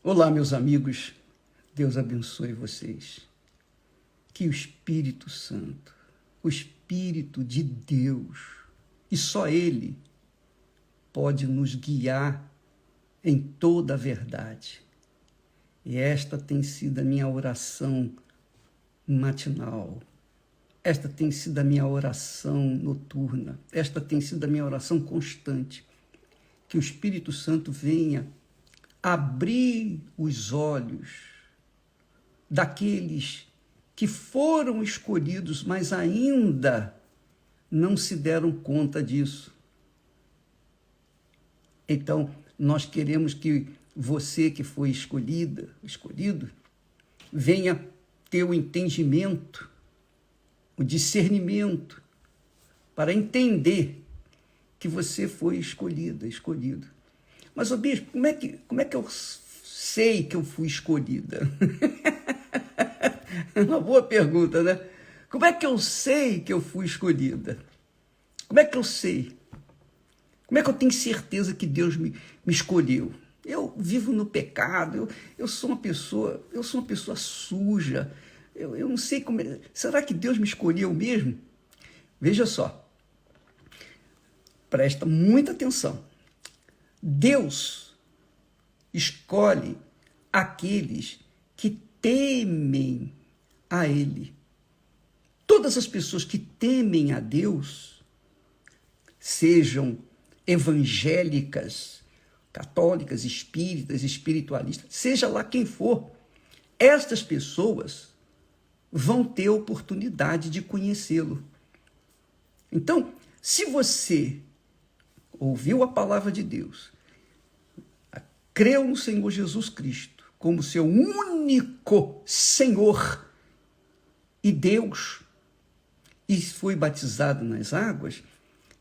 Olá, meus amigos, Deus abençoe vocês. Que o Espírito Santo, o Espírito de Deus, e só Ele pode nos guiar em toda a verdade. E esta tem sido a minha oração matinal, esta tem sido a minha oração noturna, esta tem sido a minha oração constante. Que o Espírito Santo venha abrir os olhos daqueles que foram escolhidos, mas ainda não se deram conta disso. Então, nós queremos que você que foi escolhido, venha ter o entendimento, o discernimento, para entender que você foi escolhido. Mas, ô bispo, como é que eu sei que eu fui escolhida? É uma boa pergunta, né? Como é que eu sei que eu fui escolhida? Como é que eu sei? Como é que eu tenho certeza que Deus me escolheu? Eu vivo no pecado, eu sou uma pessoa suja, eu não sei como é. Será que Deus me escolheu mesmo? Veja só, presta muita atenção. Deus escolhe aqueles que temem a Ele. Todas as pessoas que temem a Deus, sejam evangélicas, católicas, espíritas, espiritualistas, seja lá quem for, estas pessoas vão ter oportunidade de conhecê-lo. Então, se você ouviu a palavra de Deus, creu no Senhor Jesus Cristo como seu único Senhor e Deus, e foi batizado nas águas,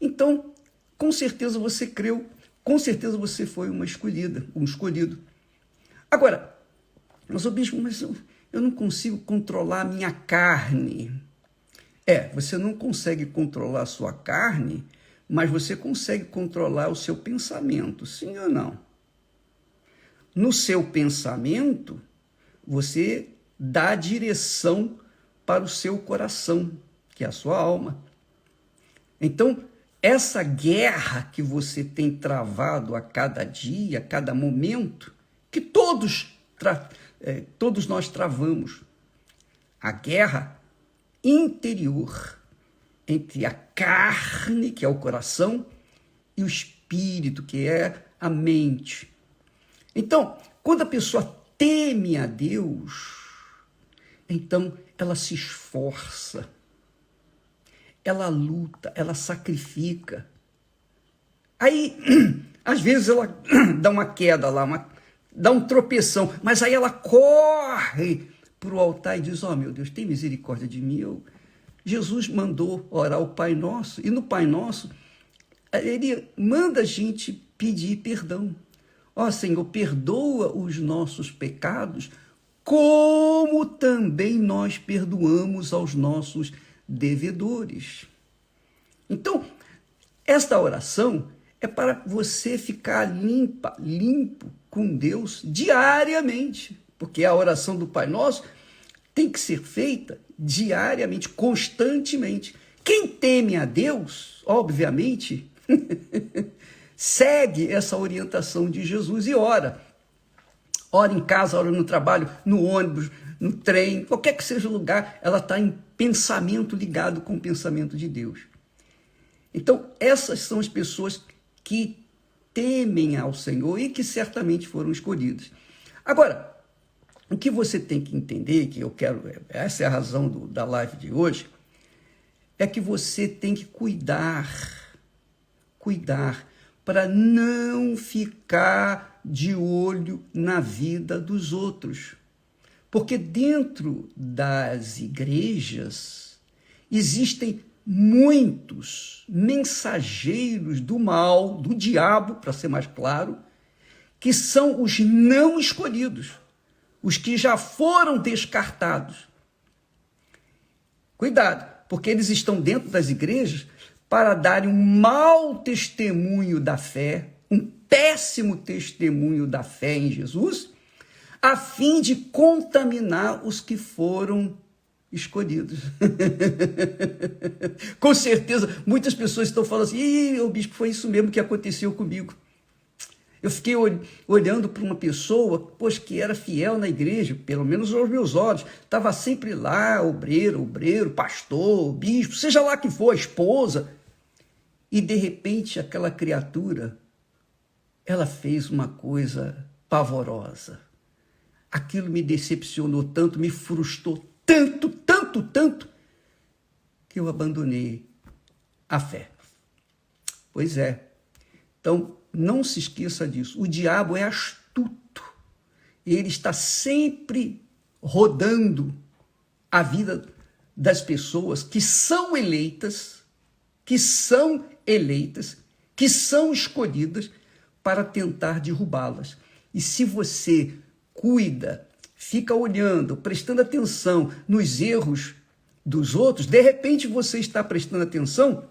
então, com certeza você creu, com certeza você foi um escolhido. Agora, mas eu não consigo controlar a minha carne. Você não consegue controlar a sua carne, mas você consegue controlar o seu pensamento, sim ou não? No seu pensamento, você dá direção para o seu coração, que é a sua alma. Então, essa guerra que você tem travado a cada dia, a cada momento, que todos nós travamos, a guerra interior entre a carne, que é o coração, e o espírito, que é a mente. Então, quando a pessoa teme a Deus, então ela se esforça, ela luta, ela sacrifica. Aí, às vezes ela dá uma queda lá, dá um tropeção, mas aí ela corre para o altar e diz: meu Deus, tem misericórdia de mim. Jesus mandou orar o Pai Nosso, e no Pai Nosso, ele manda a gente pedir perdão. Senhor, perdoa os nossos pecados, como também nós perdoamos aos nossos devedores. Então, esta oração é para você ficar limpo com Deus diariamente, porque a oração do Pai Nosso tem que ser feita diariamente, constantemente. Quem teme a Deus, obviamente, segue essa orientação de Jesus e ora. Ora em casa, ora no trabalho, no ônibus, no trem, qualquer que seja o lugar, ela está em pensamento ligado com o pensamento de Deus. Então, essas são as pessoas que temem ao Senhor e que certamente foram escolhidas. Agora, o que você tem que entender, essa é a razão da live de hoje, é que você tem que cuidar para não ficar de olho na vida dos outros. Porque dentro das igrejas existem muitos mensageiros do mal, do diabo, para ser mais claro, que são os não escolhidos, os que já foram descartados. Cuidado, porque eles estão dentro das igrejas para darem um mau testemunho da fé, um péssimo testemunho da fé em Jesus, a fim de contaminar os que foram escolhidos. Com certeza, muitas pessoas estão falando assim: Ih, o bispo, foi isso mesmo que aconteceu comigo. Eu fiquei olhando para uma pessoa, pois, que era fiel na igreja, pelo menos aos meus olhos, estava sempre lá, obreiro, pastor, bispo, seja lá que for, esposa, e de repente aquela criatura, ela fez uma coisa pavorosa. Aquilo me decepcionou tanto, me frustrou tanto, que eu abandonei a fé. Pois é. Então, não se esqueça disso. O diabo é astuto. Ele está sempre rodando a vida das pessoas que são eleitas, que são escolhidas para tentar derrubá-las. E se você cuida, fica olhando, prestando atenção nos erros dos outros, de repente você está prestando atenção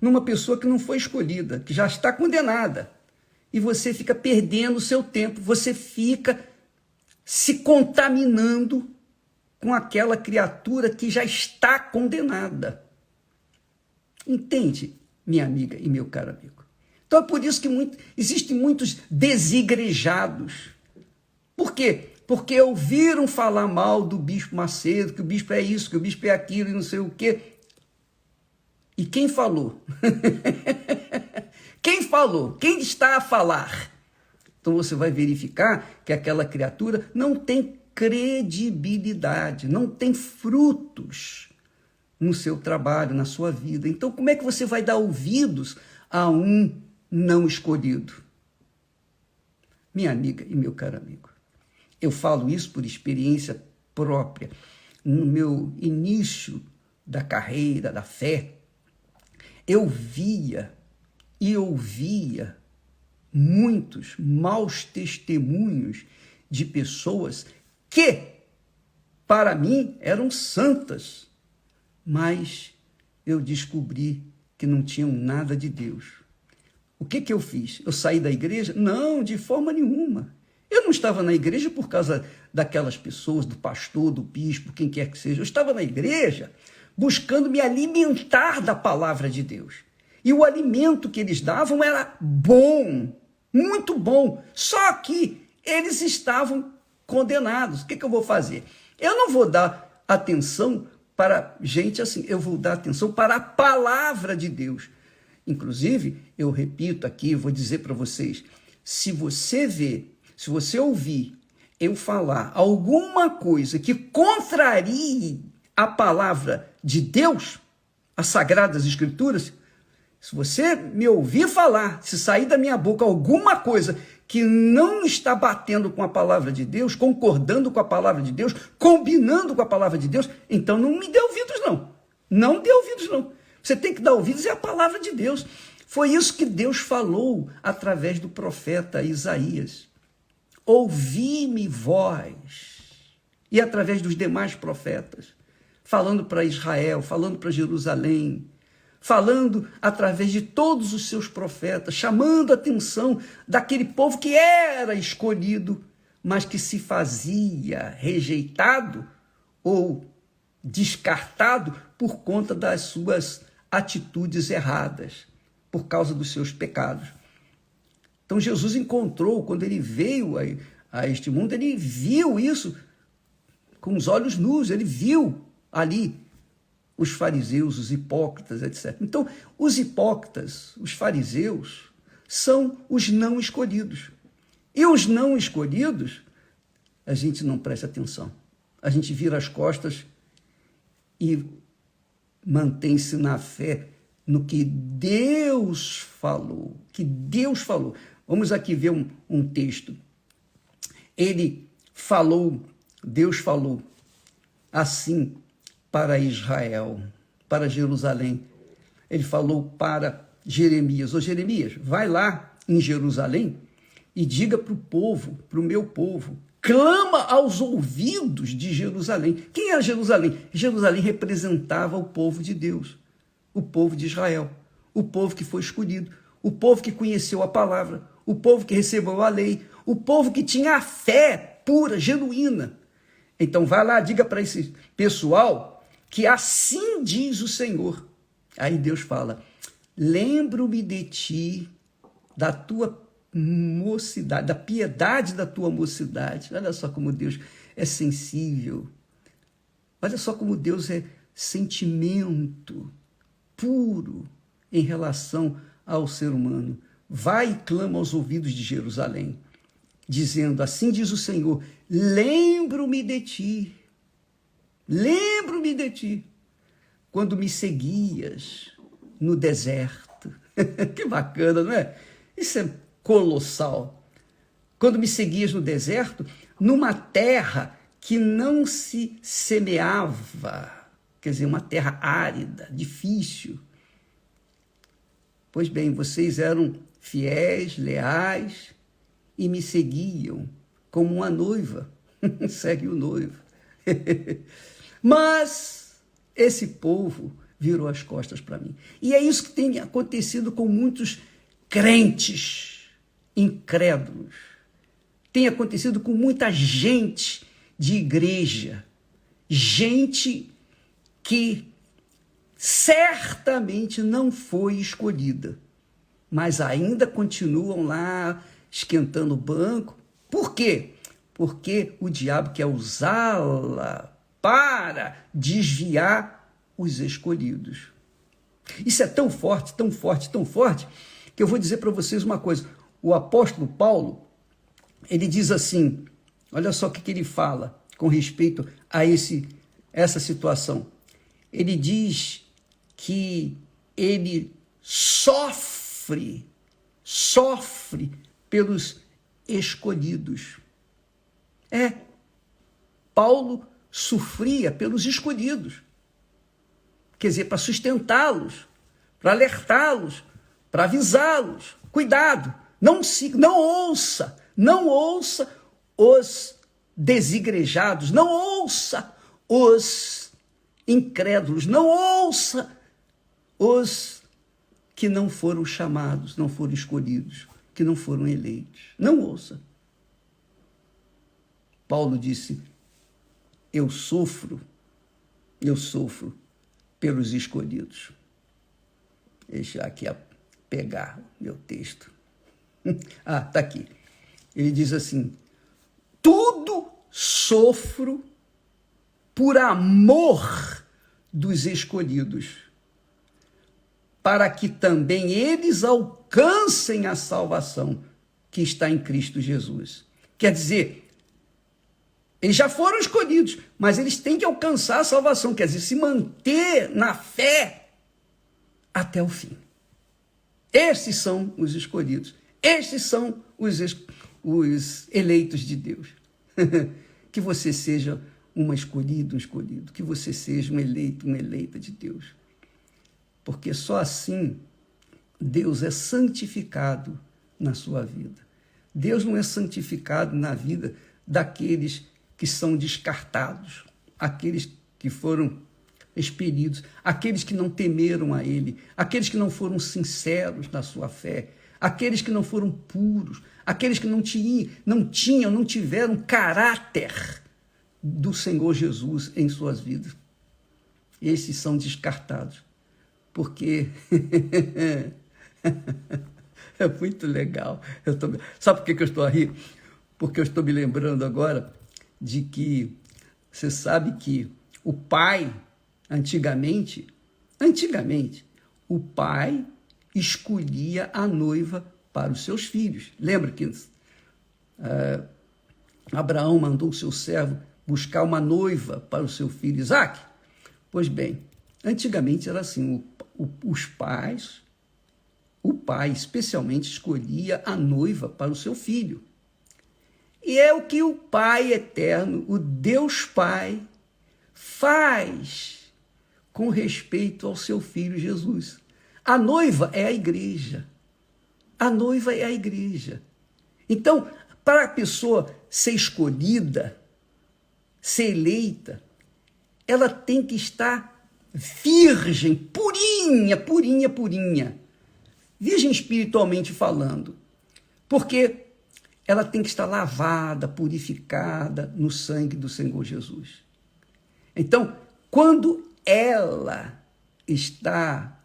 numa pessoa que não foi escolhida, que já está condenada. E você fica perdendo o seu tempo, você fica se contaminando com aquela criatura que já está condenada. Entende, minha amiga e meu caro amigo? Então é por isso que existem muitos desigrejados. Por quê? Porque ouviram falar mal do bispo Macedo, que o bispo é isso, que o bispo é aquilo e não sei o quê. E quem falou? Quem falou? Quem está a falar? Então você vai verificar que aquela criatura não tem credibilidade, não tem frutos no seu trabalho, na sua vida. Então como é que você vai dar ouvidos a um não escolhido? Minha amiga e meu caro amigo, eu falo isso por experiência própria. No meu início da carreira, da fé, eu via e ouvia muitos maus testemunhos de pessoas que, para mim, eram santas, mas eu descobri que não tinham nada de Deus. O que eu fiz? Eu saí da igreja? Não, de forma nenhuma. Eu não estava na igreja por causa daquelas pessoas, do pastor, do bispo, quem quer que seja. Eu estava na igreja buscando me alimentar da palavra de Deus. E o alimento que eles davam era bom, muito bom. Só que eles estavam condenados. O que eu vou fazer? Eu não vou dar atenção para gente assim, eu vou dar atenção para a palavra de Deus. Inclusive, eu repito aqui, vou dizer para vocês, se você ouvir eu falar alguma coisa que contrarie a palavra de Deus, as Sagradas Escrituras, se você me ouvir falar, se sair da minha boca alguma coisa que não está batendo com a palavra de Deus, concordando com a palavra de Deus, combinando com a palavra de Deus, então não me dê ouvidos não. Não dê ouvidos não. Você tem que dar ouvidos à palavra de Deus. Foi isso que Deus falou através do profeta Isaías. Ouvi-me vós, e através dos demais profetas, falando para Israel, falando para Jerusalém, falando através de todos os seus profetas, chamando a atenção daquele povo que era escolhido, mas que se fazia rejeitado ou descartado por conta das suas atitudes erradas, por causa dos seus pecados. Então Jesus encontrou, quando ele veio a este mundo, ele viu isso com os olhos nus, ele viu ali os fariseus, os hipócritas, etc. Então, os hipócritas, os fariseus, são os não escolhidos. E os não escolhidos, a gente não presta atenção. A gente vira as costas e mantém-se na fé no que Deus falou. Que Deus falou. Vamos aqui ver um texto. Deus falou assim para Israel, para Jerusalém. Ele falou para Jeremias: ô Jeremias, vai lá em Jerusalém e diga para o povo, para o meu povo, clama aos ouvidos de Jerusalém. Quem era Jerusalém? Jerusalém representava o povo de Deus, o povo de Israel, o povo que foi escolhido, o povo que conheceu a palavra, o povo que recebeu a lei, o povo que tinha a fé pura, genuína. Então vai lá, diga para esse pessoal que assim diz o Senhor. Aí Deus fala, lembro-me de ti, da tua mocidade, da piedade da tua mocidade. Olha só como Deus é sensível. Olha só como Deus é sentimento puro em relação ao ser humano. Vai e clama aos ouvidos de Jerusalém, dizendo, assim diz o Senhor, lembro-me de ti, quando me seguias no deserto. Que bacana, não é? Isso é colossal. Quando me seguias no deserto, numa terra que não se semeava, quer dizer, uma terra árida, difícil. Pois bem, vocês eram fiéis, leais e me seguiam como uma noiva segue o noivo. Mas esse povo virou as costas para mim. E é isso que tem acontecido com muitos crentes incrédulos. Tem acontecido com muita gente de igreja, gente que certamente não foi escolhida, mas ainda continuam lá esquentando o banco. Por quê? Porque o diabo quer usá-la para desviar os escolhidos. Isso é tão forte, tão forte, tão forte, que eu vou dizer para vocês uma coisa. O apóstolo Paulo, ele diz assim, olha só o que ele fala com respeito a essa situação. Ele diz que ele sofre pelos escolhidos. Paulo sofria pelos escolhidos. Quer dizer, para sustentá-los, para alertá-los, para avisá-los. Cuidado, não ouça os desigrejados, não ouça os incrédulos, não ouça os que não foram chamados, não foram escolhidos, que não foram eleitos. Não ouça. Paulo disse, eu sofro pelos escolhidos. Deixa eu aqui pegar meu texto. Está aqui. Ele diz assim, tudo sofro por amor dos escolhidos, para que também eles alcancem a salvação que está em Cristo Jesus. Quer dizer, eles já foram escolhidos, mas eles têm que alcançar a salvação, quer dizer, se manter na fé até o fim. Estes são os escolhidos, estes são os eleitos de Deus. Que você seja uma escolhida, um escolhido, que você seja um eleito, uma eleita de Deus. Porque só assim Deus é santificado na sua vida. Deus não é santificado na vida daqueles que são descartados, aqueles que foram expelidos, aqueles que não temeram a Ele, aqueles que não foram sinceros na sua fé, aqueles que não foram puros, aqueles que não tiveram caráter do Senhor Jesus em suas vidas. Esses são descartados, porque é muito legal. Sabe por que eu estou a rir? Porque eu estou me lembrando agora de que você sabe que o pai, antigamente, o pai escolhia a noiva para os seus filhos. Lembra que Abraão mandou o seu servo buscar uma noiva para o seu filho Isaque? Pois bem, antigamente era assim, o pai especialmente escolhia a noiva para o seu filho. E é o que o Pai eterno, o Deus Pai, faz com respeito ao seu Filho Jesus. A noiva é a igreja. A noiva é a igreja. Então, para a pessoa ser escolhida, ser eleita, ela tem que estar virgem, purinha. Virgem espiritualmente falando. Porque ela tem que estar lavada, purificada no sangue do Senhor Jesus. Então, quando ela está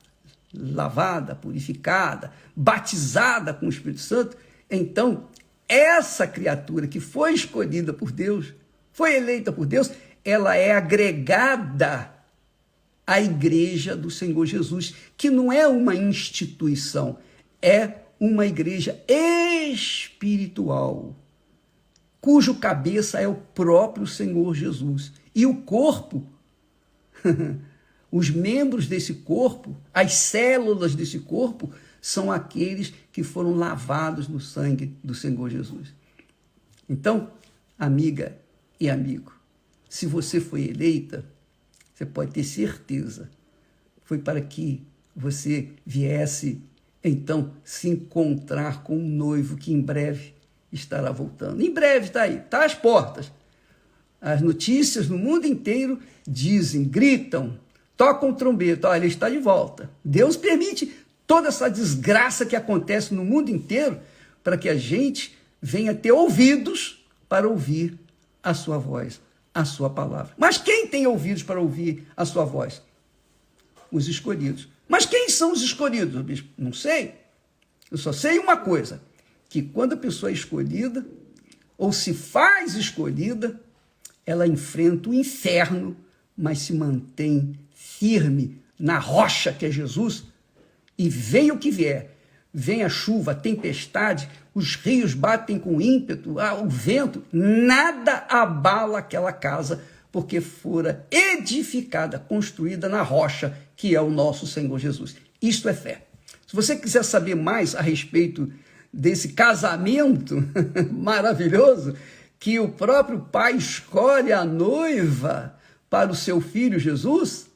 lavada, purificada, batizada com o Espírito Santo, então essa criatura que foi escolhida por Deus, foi eleita por Deus, ela é agregada à igreja do Senhor Jesus, que não é uma instituição, é uma igreja espiritual, cujo cabeça é o próprio Senhor Jesus. E o corpo, os membros desse corpo, as células desse corpo, são aqueles que foram lavados no sangue do Senhor Jesus. Então, amiga e amigo, se você foi eleita, você pode ter certeza, foi para que você viesse, então, se encontrar com um noivo que em breve estará voltando. Em breve está aí, está às portas. As notícias no mundo inteiro dizem, gritam, tocam trombeta, olha, ele está de volta. Deus permite toda essa desgraça que acontece no mundo inteiro para que a gente venha ter ouvidos para ouvir a sua voz, a sua palavra. Mas quem tem ouvidos para ouvir a sua voz? Os escolhidos. Mas quem são os escolhidos, bispo? Não sei. Eu só sei uma coisa, que quando a pessoa é escolhida, ou se faz escolhida, ela enfrenta o inferno, mas se mantém firme na rocha que é Jesus, e venha o que vier, vem a chuva, a tempestade, os rios batem com ímpeto, o vento, nada abala aquela casa, porque fora edificada, construída na rocha, que é o nosso Senhor Jesus. Isto é fé. Se você quiser saber mais a respeito desse casamento maravilhoso, que o próprio Pai escolhe a noiva para o seu Filho Jesus,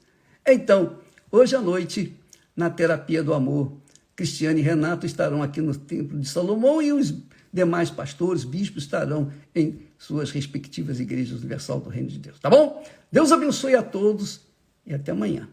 então, hoje à noite, na Terapia do Amor, Cristiane e Renato estarão aqui no Templo de Salomão e os demais pastores, bispos estarão em suas respectivas igrejas universal do Reino de Deus. Tá bom? Deus abençoe a todos e até amanhã.